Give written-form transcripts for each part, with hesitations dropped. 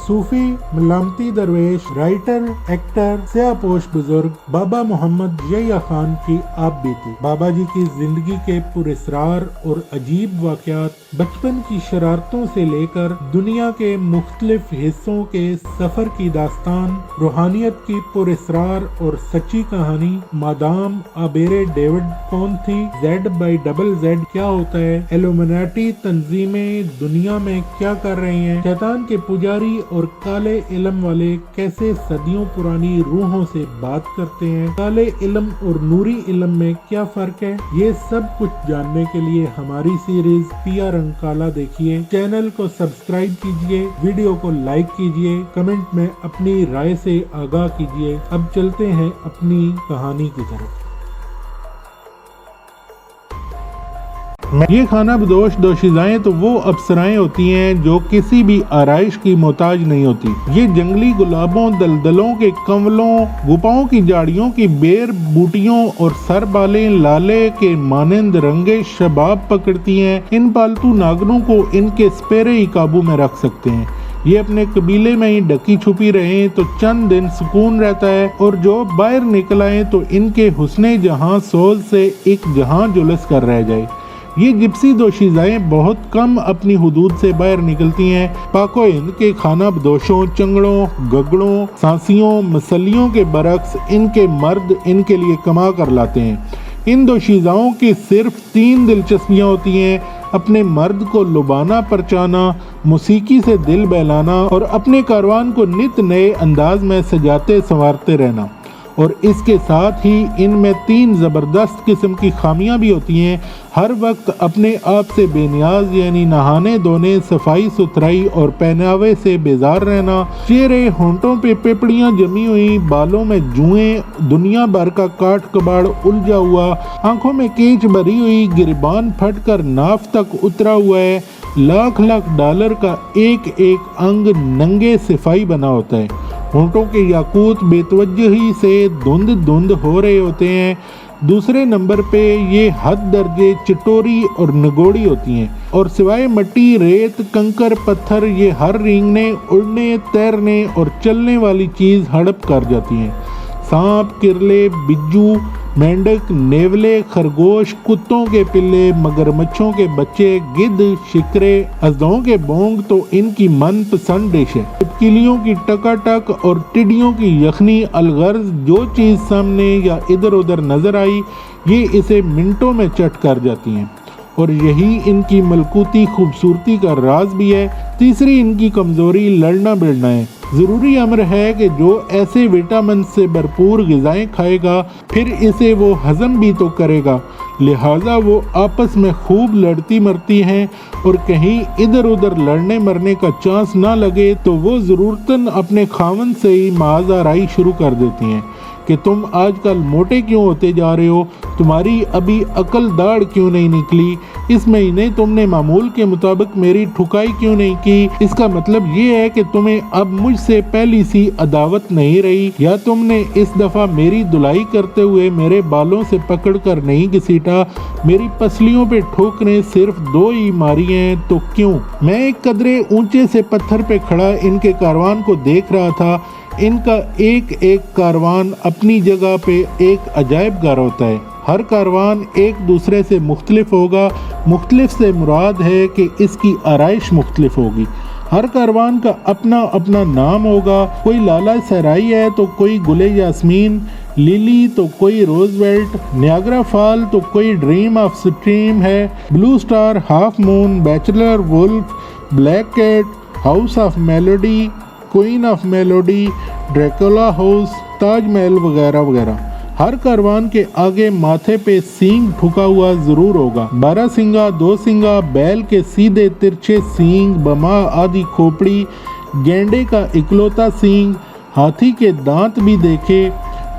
सूफी, मलामती दरवेश, writer, actor, स्याहपोश बुजुर्ग बाबा मोहम्मद यहिया खान की आप बीती। बाबा जी की जिंदगी के पुरस्रार और अजीब वाकयात, बचपन की शरारतों से लेकर दुनिया के मुख्तलिफ हिस्सों के सफर की दास्तान, रूहानियत की पुरस्रार और सच्ची कहानी, मादाम आबेरे डेविड कौन थी, Z/ZZ क्या होता है, इल्यूमिनाटी तंजीमें दुनिया में क्या कर रही हैं, शैतान के पुजारी और काले इल्म वाले कैसे सदियों पुरानी रूहों से बात करते हैं, काले इल्म और नूरी इल्म में क्या फर्क है, ये सब कुछ जानने के लिए हमारी सीरीज पिया रंग काला देखिए। चैनल को सब्सक्राइब कीजिए, वीडियो को लाइक कीजिए, कमेंट में अपनी राय से आगाह कीजिए। अब चलते हैं अपनी कहानी की तरफ। ये खाना बदोश दोशीज़ाएं तो वो अप्सराएं होती हैं जो किसी भी आराइश की मोहताज नहीं होती। ये जंगली गुलाबों, दलदलों के कंवलों, गुफाओं की झाड़ियों की बेर बूटियों और सरबाले लाले के मानंद रंगे शबाब पकड़ती हैं। इन पालतू नागनों को इनके स्पेरे ही काबू में रख सकते हैं। ये अपने कबीले में ही ढकी छुपी रहे तो चंद दिन सुकून रहता है, और जो बाहर निकल आए तो इनके हुस्ने जहां सोल से एक जहां जुलस कर रह जाए। ये जिप्सी दोशीज़ाएं बहुत कम अपनी हुदूद से बाहर निकलती हैं। पाको हिंद के खाना बदोशों, चंगड़ों, गगड़ों, सांसियों, मसलियों के बरक्स इनके मर्द इनके लिए कमा कर लाते हैं। इन दोशीज़ाओं की सिर्फ 3 दिलचस्पियाँ होती हैं: अपने मर्द को लुभाना परचाना, मौसीकी से दिल बहलाना और अपने कारवान को नित नए अंदाज में सजाते संवारते रहना। और इसके साथ ही इनमें 3 ज़बरदस्त किस्म की खामियां भी होती हैं। हर वक्त अपने आप से बेनियाज, यानी नहाने धोने, सफाई सुथराई और पहनावे से बेजार रहना, चेहरे होंठों पे पेपड़ियां जमी हुई, बालों में जुएं, दुनिया भर का काट कबाड़ उलझा हुआ, आंखों में केच भरी हुई, गिरबान फट कर नाफ तक उतरा हुआ है, लाख लाख डॉलर का एक एक अंग नंगे सिफाई बना होता है। होंठों के याकूत बेतवज्जही से धुंध धुंध हो रहे होते हैं। दूसरे नंबर पे ये हद दर्जे चिटोरी और नगोड़ी होती हैं, और सिवाय मट्टी, रेत, कंकर, पत्थर ये हर रेंगने, उड़ने, तैरने और चलने वाली चीज़ हड़प कर जाती हैं। सांप, किरले, बिज्जू, मेंढक, नेवले, खरगोश, कुत्तों के पिल्ले, मगरमच्छों के बच्चे, गिद्ध, शिकरे, अजदों के बोंग तो इनकी मनपसंद डिश है। छिपकलियों की टकाटक और टिड्डियों की यखनी, अलगर्ज जो चीज़ सामने या इधर उधर नजर आई ये इसे मिनटों में चट कर जाती हैं, और यही इनकी मलकूती खूबसूरती का राज भी है। तीसरी इनकी कमजोरी लड़ना भिड़ना है। ज़रूरी अमर है कि जो ऐसे विटामिन से भरपूर ग़िज़ाएं खाएगा फिर इसे वो हज़म भी तो करेगा, लिहाजा वो आपस में खूब लड़ती मरती हैं, और कहीं इधर उधर लड़ने मरने का चांस ना लगे तो वो ज़रूरतन अपने खावन से ही माज़ाराई शुरू कर देती हैं कि तुम आजकल मोटे क्यों होते जा रहे हो, तुम्हारी अभी अकल दाढ़ क्यों नहीं निकली, इस महीने तुमने मामूल के मुताबिक मेरी ठुकाई क्यों नहीं की, इसका मतलब ये है कि तुम्हें अब मुझसे पहली सी अदावत नहीं रही, या तुमने इस दफ़ा मेरी धुलाई करते हुए मेरे बालों से पकड़ कर नहीं घसीटा, मेरी पसलियों पे ठोकरें सिर्फ 2 ही मारी हैं तो क्यों। मैं एक कदरे ऊंचे से पत्थर पे खड़ा इनके कारवान को देख रहा था। इनका एक एक कारवान अपनी जगह पे एक अजायब घर होता है। हर कारवान एक दूसरे से मुख्तलिफ होगा। मुख्तलिफ से मुराद है कि इसकी आराइश मुख्तलिफ होगी। हर कारवान का अपना अपना नाम होगा। कोई लाला सहराई है तो कोई गुले यास्मीन, लिली तो कोई रोजवेल्ट, नियाग्रा फॉल तो कोई ड्रीम ऑफ स्ट्रीम है, blue star, half moon, bachelor, wolf, black cat, house of melody, queen of melody, Dracula house, Taj Mahal वगैरह वगैरह। हर कारवान के आगे माथे पे सींग ठुका हुआ जरूर होगा। 12 सिंगा, 2 सिंगा, बैल के सीधे तिरछे सींग, बमा आदि खोपड़ी, गेंडे का इकलौता सींग, हाथी के दांत भी देखे,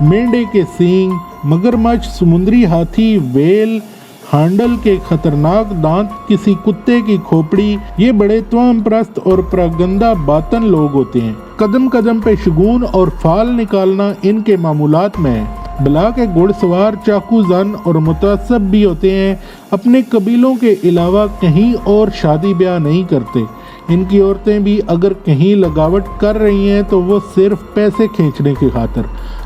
मेंढे के सींग, मगरमच्छ, समुद्री हाथी, वेल, हांडल के खतरनाक दांत, किसी कुत्ते की खोपड़ी। ये बड़े त्वम प्रस्त और प्रगंदा बातन लोग होते हैं। कदम कदम पे शगुन और फाल निकालना इनके मामूलात में है। बला के घुड़सवार, चाकू जन और मुतअस्सब भी होते हैं। अपने कबीलों के अलावा कहीं और शादी ब्याह नहीं करते। इनकी औरतें भी अगर कहीं लगावट कर रही हैं तो वो सिर्फ पैसे खींचने की खातिर।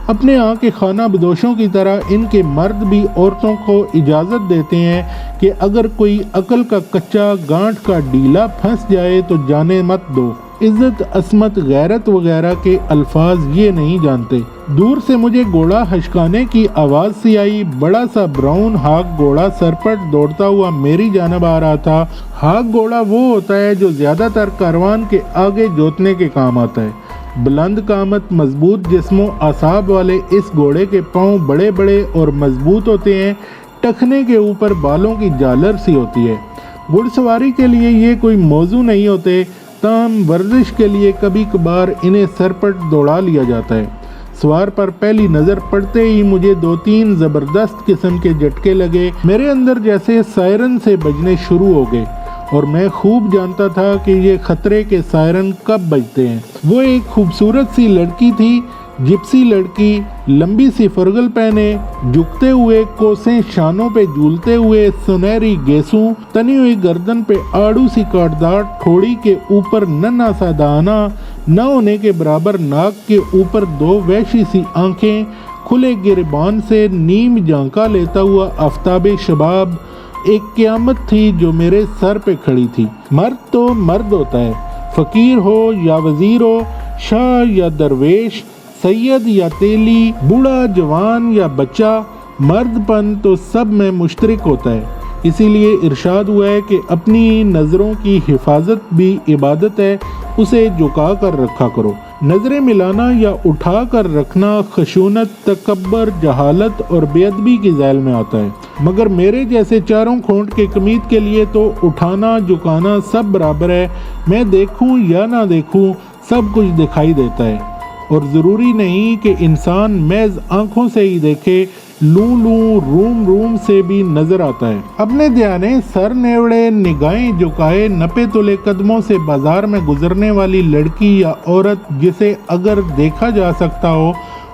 अपने यहाँ के खाना बदोशों की तरह इनके मर्द भी औरतों को इजाज़त देते हैं कि अगर कोई अकल का कच्चा गांठ का डीला फंस जाए तो जाने मत दो। इज्जत, असमत, गैरत वगैरह के अल्फाज ये नहीं जानते। दूर से मुझे घोड़ा हशकाने की आवाज़ सी आई। बड़ा सा ब्राउन हाक घोड़ा सरपट दौड़ता हुआ मेरी जानब आ रहा था। हाक घोड़ा वो होता है जो ज़्यादातर कारवान के आगे जोतने के काम आता है। बुलंद कामत, मजबूत जिस्मों आसाब वाले इस घोड़े के पाँव बड़े बड़े और मजबूत होते हैं। टखने के ऊपर बालों की झालर सी होती है। घुड़सवारी के लिए ये कोई मौजू नहीं होते, ताम वर्जिश के लिए कभी कभार इन्हें सरपट दौड़ा लिया जाता है। सवार पर पहली नज़र पड़ते ही मुझे 2-3 ज़बरदस्त किस्म के झटके लगे। मेरे अंदर जैसे सायरन से बजने शुरू हो गए और मैं खूब जानता था कि ये खतरे के सायरन कब बजते हैं। वो एक खूबसूरत सी लड़की थी, जिप्सी लड़की, लंबी सी फरगल पहने, झुकते हुए कोसें शानों पे झूलते हुए, सुनहरी गेसों, तनी हुई गर्दन पे आड़ू सी काटदार ठोड़ी के ऊपर नन्हा सा दाना, न होने के बराबर नाक के ऊपर 2 वैशी सी आंखें, खुले गिरबान से नीम झांका लेता हुआ आफ्ताबे शबाब। एक क़यामत थी जो मेरे सर पे खड़ी थी। मर्द तो मर्द होता है, फ़कीर हो या वज़ीर हो, शाह या दरवेश, सैयद या तेली, बूढ़ा जवान या बच्चा, मर्दपन तो सब में मुश्तरक होता है। इसीलिए इरशाद हुआ है कि अपनी नज़रों की हिफाजत भी इबादत है, उसे झुका कर रखा करो। नज़रें मिलाना या उठा कर रखना खशूनत, तकब्बर, जहालत और बेअदबी की झैल में आता है। मगर मेरे जैसे चारों खोंट के कमीत के लिए तो उठाना झुकाना सब बराबर है। मैं देखूं या ना देखूं, सब कुछ दिखाई देता है और ज़रूरी नहीं कि इंसान महज आँखों से ही देखे, लूं रूम रूम से भी नजर आता है। अपने ध्याने सर नेवड़े, निगाहें झुकाए, नपे तुले कदमों से बाजार में गुजरने वाली लड़की या औरत जिसे अगर देखा जा सकता हो,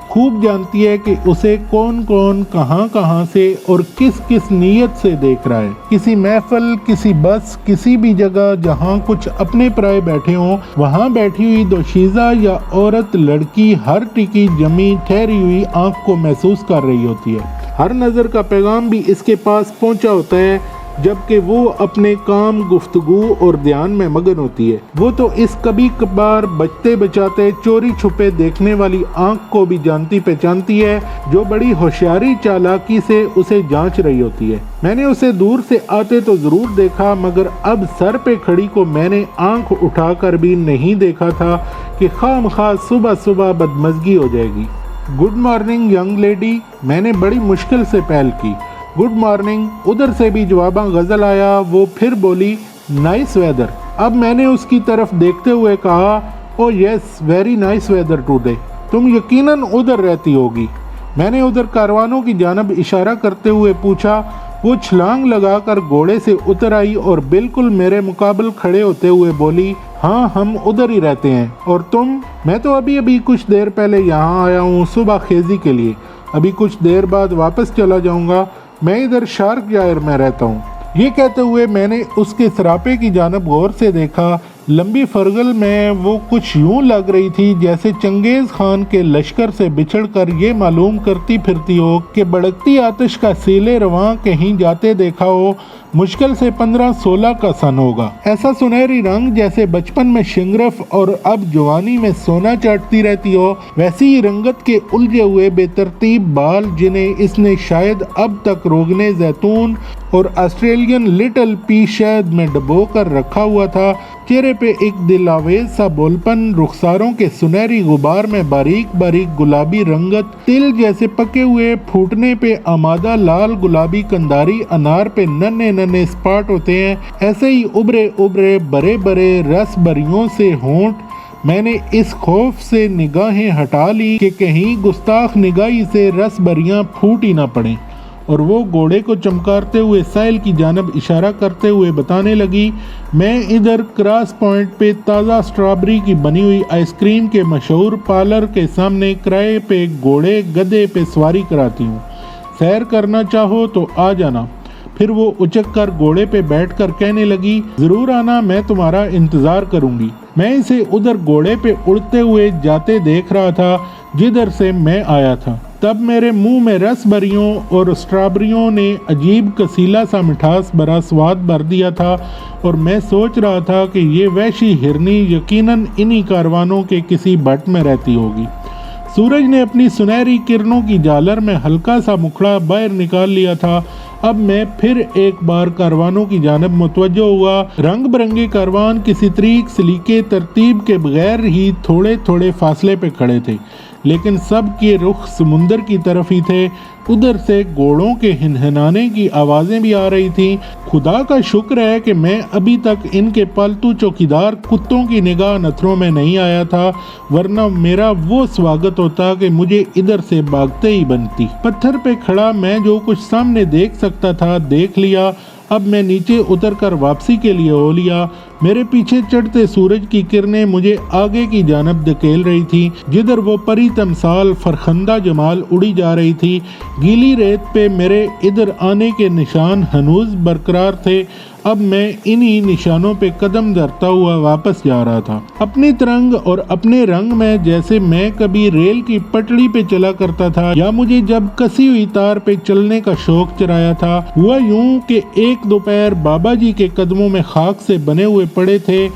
खूब जानती है कि उसे कौन कौन कहां से और किस किस नीयत से देख रहा है। किसी महफिल, किसी बस, किसी भी जगह जहां कुछ अपने पराए बैठे हों, वहां बैठी हुई दोशीज़ा या औरत, लड़की हर टिकी जमी ठहरी हुई आंख को महसूस कर रही होती है। हर नज़र का पैगाम भी इसके पास पहुंचा होता है, जबकि वो अपने काम, गुफ्तगू और ध्यान में मगन होती है। वो तो इस कभी कभार बचते बचाते चोरी छुपे देखने वाली आंख को भी जानती पहचानती है, जो बड़ी होशियारी चालाकी से उसे जांच रही होती है। मैंने उसे दूर से आते तो ज़रूर देखा, मगर अब सर पे खड़ी को मैंने आंख उठाकर भी नहीं देखा था कि खामखा सुबह सुबह बदमज़गी हो जाएगी। गुड मॉर्निंग यंग लेडी, मैंने बड़ी मुश्किल से पहल की। Good morning. उधर से भी जवाबा गज़ल आया। वो फिर बोली, नाइस वेदर। अब मैंने उसकी तरफ देखते हुए कहा, oh yes, very nice weather today. तुम यकीनन उधर रहती होगी। मैंने उधर कारवानों की जानब इशारा करते हुए पूछा। वो छलांग लगाकर घोड़े से उतर आई और बिल्कुल मेरे मुकाबल खड़े होते हुए बोली, हाँ, हम उधर ही रहते हैं। और तुम? मैं तो अभी कुछ देर पहले यहाँ आया हूँ सुबह खेजी के लिए। अभी कुछ देर बाद वापस चला जाऊँगा। मैं इधर शार्क जायर में रहता हूँ। ये कहते हुए मैंने उसके सरापे की जानब गौर से देखा। लंबी फरगल में वो कुछ यूं लग रही थी जैसे चंगेज़ खान के लश्कर से बिछड़कर ये मालूम करती फिरती हो कि भड़कती आतिश का सीले रवां कहीं जाते देखा हो। मुश्किल से 15-16 का सन होगा। ऐसा सुनहरी रंग जैसे बचपन में शिंगरफ और अब जवानी में सोना चाटती रहती हो, वैसी ही रंगत के उलझे हुए बेतरतीब बाल जिन्हें इसने शायद अब तक रोगने जैतून और ऑस्ट्रेलियन लिटिल पी शहद में डबो कर रखा हुआ था। चेहरे पे एक दिलावेज सा बोलपन, रुखसारों के सुनहरी गुबार में बारीक बारीक गुलाबी रंगत, तिल जैसे पके हुए फूटने पे आमादा लाल गुलाबी कंदारी अनार पे नन्हे नन्हे स्पॉट होते हैं, ऐसे ही उभरे उभरे बड़े बड़े रस भरियों से होंठ। मैंने इस खौफ से निगाहें हटा ली कि कहीं गुस्ताख निगाही से रस भरियां फूट ही ना पड़े, और वो घोड़े को चमकारते हुए साहिल की जानब इशारा करते हुए बताने लगी, मैं इधर क्रॉस पॉइंट पे ताज़ा स्ट्रॉबेरी की बनी हुई आइसक्रीम के मशहूर पार्लर के सामने किराए पे घोड़े गधे पे सवारी कराती हूँ। सैर करना चाहो तो आ जाना। फिर वो उचक कर घोड़े पे बैठकर कहने लगी, जरूर आना, मैं तुम्हारा इंतजार करूंगी। मैं इसे उधर घोड़े पे उड़ते हुए जाते देख रहा था जिधर से मैं आया था। तब मेरे मुंह में रस भरियों और स्ट्रॉबेरियों ने अजीब कसीला सा मिठास भरा स्वाद भर दिया था और मैं सोच रहा था कि ये वैसी हिरनी यकीनन इन्हीं कारवानों के किसी भट्ट में रहती होगी। सूरज ने अपनी सुनहरी किरणों की झालर में हल्का सा मुखड़ा बाहर निकाल लिया था। अब मैं फिर एक बार कारवानों की जानब मुतवज्जो हुआ। रंग बिरंगे कारवान किसी तरीक सलीके तरतीब के बगैर ही थोड़े थोड़े फासले पे खड़े थे, लेकिन सब के रुख समुंदर की तरफ ही थे। उधर से घोड़ों के हिनहिनाने की आवाज़ें भी आ रही थीं। खुदा का शुक्र है कि मैं अभी तक इनके पालतू चौकीदार कुत्तों की निगाह नथरों में नहीं आया था, वरना मेरा वो स्वागत होता कि मुझे इधर से भागते ही बनती। पत्थर पे खड़ा मैं जो कुछ सामने देख सकता था देख लिया। अब मैं नीचे उतरकर वापसी के लिए हो लिया। मेरे पीछे चढ़ते सूरज की किरणें मुझे आगे की जानब धकेल रही थी, जिधर वो परी तमसाल फरखंदा जमाल उड़ी जा रही थी। गीली रेत पे मेरे इधर आने के निशान हनूज बरकरार थे। अब मैं इन्हीं निशानों पे कदम धरता हुआ वापस जा रहा था, अपनी तरंग और अपने रंग में, जैसे मैं कभी रेल की पटड़ी पे चला करता था या मुझे जब कसी हुई तार पे चलने का शौक चराया था। हुआ यूं कि एक दोपहर बाबा जी के कदमों में खाक से बने हुए पड़े थे।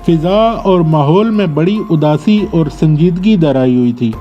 फिजा और माहौल में बड़ी उदासी और संजीदगी दराई हुई थी।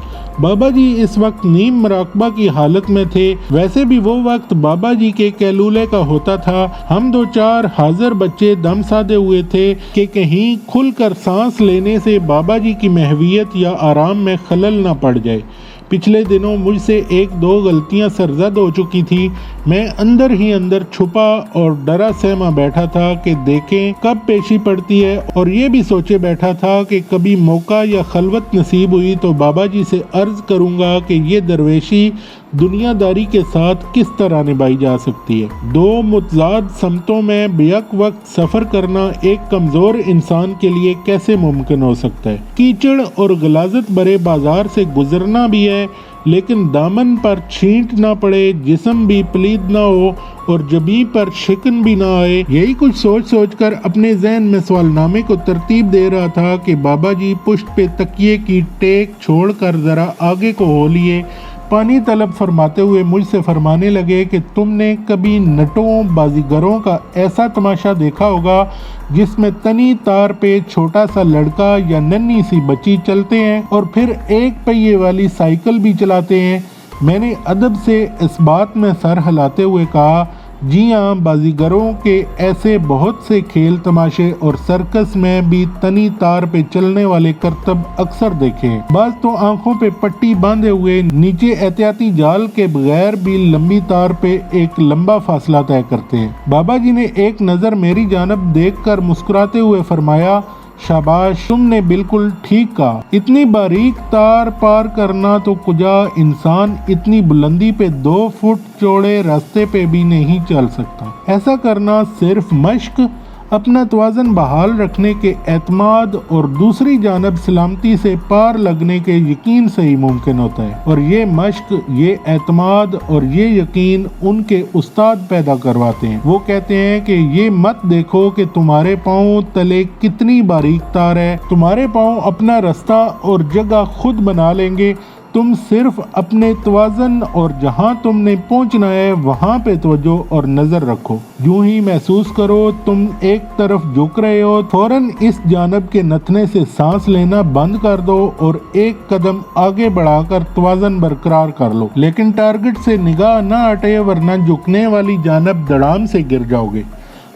बाबा जी इस वक्त नीम मराकबा की हालत में थे। वैसे भी वो वक्त बाबा जी के कैलूले का होता था। हम दो चार हाजिर बच्चे दम साधे हुए थे कि कहीं खुलकर सांस लेने से बाबा जी की महवियत या आराम में खलल न पड़ जाए। पिछले दिनों मुझसे एक दो गलतियां सरजद हो चुकी थी। मैं अंदर ही अंदर छुपा और डरा सहमा बैठा था कि देखें कब पेशी पड़ती है, और ये भी सोचे बैठा था कि कभी मौका या खलवत नसीब हुई तो बाबा जी से अर्ज करूंगा कि ये दरवेशी दुनियादारी के साथ किस तरह निभाई जा सकती है। दो मुतजाद समतों में बेयक वक्त सफ़र करना एक कमज़ोर इंसान के लिए कैसे मुमकिन हो सकता है। कीचड़ और गलाजत भरे बाजार से गुजरना भी है, लेकिन दामन पर छींट ना पड़े, जिस्म भी पलीद ना हो और जबी पर शिकन भी ना आए। यही कुछ सोच सोच कर अपने जहन में सवालनामे को तरतीब दे रहा था कि बाबा जी पुश्त पे तकिए की टेक छोड़कर ज़रा आगे को हो लिए पानी तलब फरमाते हुए मुझसे फरमाने लगे कि तुमने कभी नटों बाजीगरों का ऐसा तमाशा देखा होगा जिसमें तनी तार पे छोटा सा लड़का या नन्ही सी बच्ची चलते हैं और फिर एक पहिए वाली साइकिल भी चलाते हैं। मैंने अदब से इस बात में सर हिलाते हुए कहा, जी हाँ, बाजीगरों के ऐसे बहुत से खेल तमाशे और सर्कस में भी तनी तार पे चलने वाले करतब अक्सर देखे हैं। बाज तो आंखों पे पट्टी बांधे हुए नीचे एहतियाती जाल के बगैर भी लंबी तार पे एक लंबा फासला तय करते हैं। बाबा जी ने एक नज़र मेरी जानब देखकर मुस्कुराते हुए फरमाया, शाबाश, तुमने बिल्कुल ठीक कहा। इतनी बारीक तार पार करना तो कुजा इंसान इतनी बुलंदी पे 2 फुट चौड़े रास्ते पे भी नहीं चल सकता। ऐसा करना सिर्फ मश्क, अपना तवाज़न बहाल रखने के एतमाद और दूसरी जानब सलामती से पार लगने के यकीन से ही मुमकिन होता है। और ये मश्क, ये एतमाद और ये यकीन उनके उस्ताद पैदा करवाते हैं। वो कहते हैं कि ये मत देखो कि तुम्हारे पाँव तले कितनी बारीक तार है, तुम्हारे पाँव अपना रास्ता और जगह खुद बना लेंगे। तुम सिर्फ अपने तवाज़न और जहाँ तुमने पहुँचना है वहाँ पे तवज्जो और नज़र रखो। यूं ही महसूस करो तुम एक तरफ झुक रहे हो, फौरन इस जानब के नथने से सांस लेना बंद कर दो और एक कदम आगे बढ़ाकर तवाज़न बरकरार कर लो, लेकिन टारगेट से निगाह ना हटे, वरना झुकने वाली जानब धड़ाम से गिर जाओगे।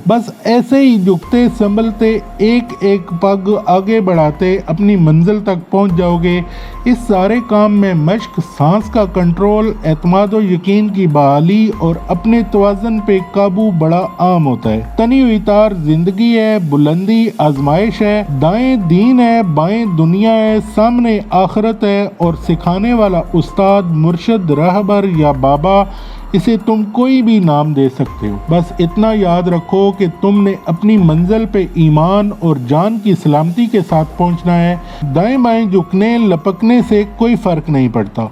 बस ऐसे ही झुकते संभलते एक एक पग आगे बढ़ाते अपनी मंजिल तक पहुंच जाओगे। इस सारे काम में मश्क, सांस का कंट्रोल, एतमाद और यकीन की बहाली और अपने तवाज़न पे काबू बड़ा आम होता है। तनी हुई तार जिंदगी है, बुलंदी आजमाइश है, दाएं दीन है, बाएं दुनिया है, सामने आखिरत है, और सिखाने वाला उस्ताद, मुर्शिद, रहबर या बाबा, इसे तुम कोई भी नाम दे सकते हो। बस इतना याद रखो कि तुमने अपनी मंजिल पे ईमान और जान की सलामती के साथ पहुंचना है। दाएं बाएं झुकने लपकने से कोई फ़र्क नहीं पड़ता।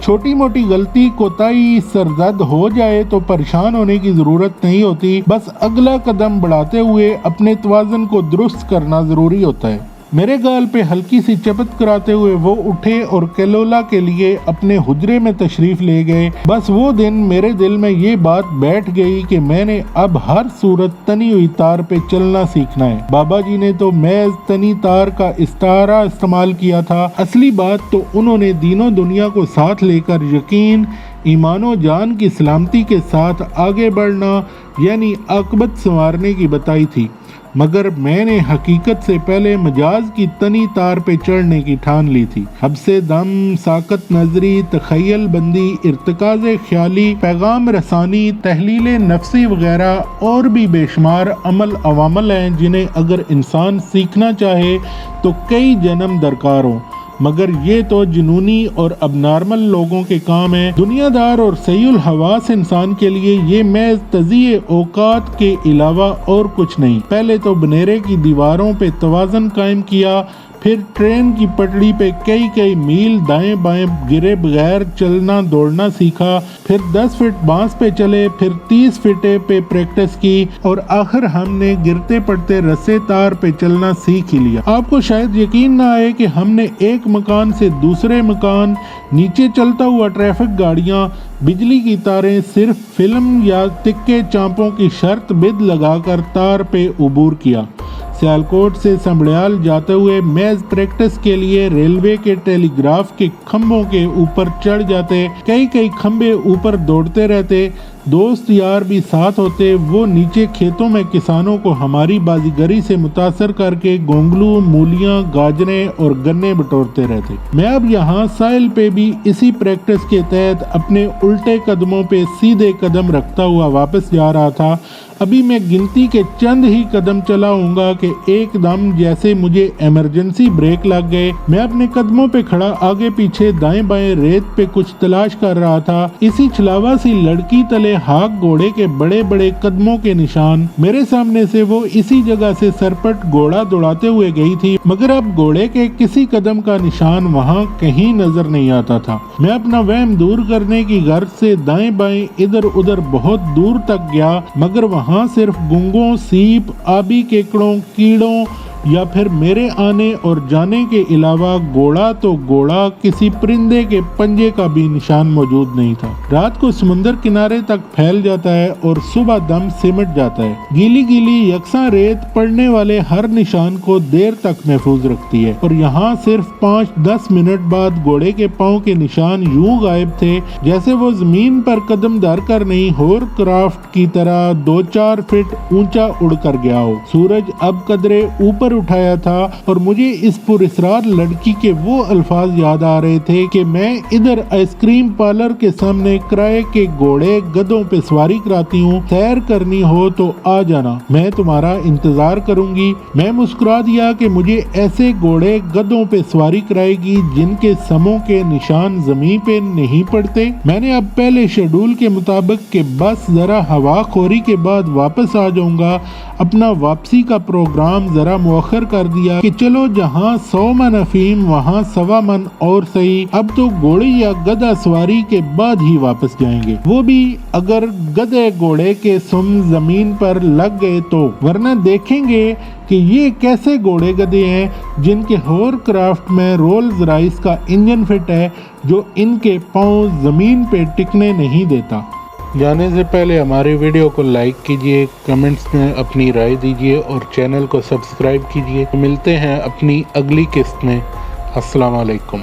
छोटी मोटी गलती कोताही सरजद हो जाए तो परेशान होने की ज़रूरत नहीं होती, बस अगला कदम बढ़ाते हुए अपने तवाज़ुन को दुरुस्त करना ज़रूरी होता है। मेरे गाल पे हल्की सी चपत कराते हुए वो उठे और कैलोला के लिए अपने हुजरे में तशरीफ ले गए। बस वो दिन मेरे दिल में ये बात बैठ गई कि मैंने अब हर सूरत तनी हुई तार पे चलना सीखना है। बाबा जी ने तो महज तनी तार का इस्तारा इस्तेमाल किया था, असली बात तो उन्होंने दीनों दुनिया को साथ लेकर यकीन, ईमानो जान की सलामती के साथ आगे बढ़ना यानी आकबत संवारने की बताई थी, मगर मैंने हकीकत से पहले मजाज की तनी तार पे चढ़ने की ठान ली थी। अब से दम, साकत नजरी, तखय्युल बंदी, इर्तिकाज़ ख्याली, पैगाम रसानी, तहलील नफ्सी वगैरह और भी बेशुमार अमल अवामल हैं जिन्हें अगर इंसान सीखना चाहे तो कई जन्म दरकार हों, मगर ये तो जुनूनी और अब नॉर्मल लोगों के काम है। दुनियादार और सहीउल हवास इंसान के लिए ये महज तज़िये औकात के अलावा और कुछ नहीं। पहले तो बनेरे की दीवारों पे तवाज़न कायम किया, फिर ट्रेन की पटड़ी पे कई कई मील दाएं बाएं गिरे बगैर चलना दौड़ना सीखा, फिर 10 फीट बांस पे चले, फिर 30 फीटे पे प्रैक्टिस की और आखिर हमने गिरते पड़ते रस्से तार पे चलना सीख ही लिया। आपको शायद यकीन ना आए कि हमने एक मकान से दूसरे मकान, नीचे चलता हुआ ट्रैफिक गाड़ियाँ, बिजली की तारें सिर्फ फिल्म या तिक्के चांपों की शर्त बिद लगाकर तार पे उबूर किया। सियालकोट से संभड़ियाल जाते हुए मैच प्रैक्टिस के लिए रेलवे के टेलीग्राफ के खंभों के ऊपर चढ़ जाते, कई कई खंभे ऊपर दौड़ते रहते, दोस्त यार भी साथ होते। वो नीचे खेतों में किसानों को हमारी बाजीगरी से मुतासर करके गोंगलू, मूलियां, गाजरें और गन्ने बटोरते रहते। मैं अब यहाँ साहिल पे भी इसी प्रैक्टिस के तहत अपने उल्टे कदमों पे सीधे कदम रखता हुआ वापस जा रहा था। अभी मैं गिनती के चंद ही कदम चला हूँगा कि एकदम जैसे मुझे इमरजेंसी ब्रेक लग गए। मैं अपने कदमों पे खड़ा आगे पीछे दाएं बाएं रेत पे कुछ तलाश कर रहा था। इसी छलावा सी लड़की तले हाक घोड़े के बड़े बड़े कदमों के निशान। मेरे सामने से वो इसी जगह से सरपट घोड़ा दौड़ाते हुए गई थी, मगर अब घोड़े के किसी कदम का निशान वहाँ कहीं नजर नहीं आता था। मैं अपना वहम दूर करने की गर्ज से दाएं बाएं इधर उधर बहुत दूर तक गया, मगर वहाँ सिर्फ गुंगों, सीप, आबी केकड़ों, कीड़ों या फिर मेरे आने और जाने के अलावा घोड़ा तो घोड़ा, किसी परिंदे के पंजे का भी निशान मौजूद नहीं था। रात को समुंदर किनारे तक फैल जाता है और सुबह दम सिमट जाता है। गीली गीली यकसा रेत पड़ने वाले हर निशान को देर तक महफूज रखती है और यहाँ सिर्फ 5-10 मिनट बाद घोड़े के पाँव के निशान यूं गायब थे जैसे वो जमीन पर कदम धर कर नहीं, होर क्राफ्ट की तरह 2-4 फीट ऊंचा उड़ कर गया हो। सूरज अब कदरे ऊपर उठाया था और मुझे इस पुरस्रार लड़की के वो अल्फाज याद आ रहे थे कि मैं इधर आइसक्रीम पार्लर के सामने किराए के घोड़े गधों पे सवारी कराती हूँ, सैर करनी हो तो आ जाना, मैं तुम्हारा इंतजार करूंगी। मैं मुस्कुरा दिया कि मुझे ऐसे घोड़े गधों पे सवारी कराएगी जिनके समों के निशान जमीन पे नहीं पड़ते। मैंने अब पहले शेड्यूल के मुताबिक कि बस जरा हवा खोरी के बाद वापस आ जाऊंगा, अपना वापसी का प्रोग्राम जरा मुअख्खर कर दिया कि चलो जहाँ 100 मन अफीम वहाँ 1.25 मन और सही। अब तो घोड़ी या गधा सवारी के बाद ही वापस जाएंगे, वो भी अगर गधे घोड़े के सुम जमीन पर लग गए तो, वरना देखेंगे कि ये कैसे घोड़े गधे हैं जिनके होर क्राफ्ट में रोल्स रॉयस का इंजन फिट है जो इनके पाँव जमीन पे टिकने नहीं देता। जाने से पहले हमारे वीडियो को लाइक कीजिए, कमेंट्स में अपनी राय दीजिए और चैनल को सब्सक्राइब कीजिए। मिलते हैं अपनी अगली किस्त में। अस्सलाम वालेकुम।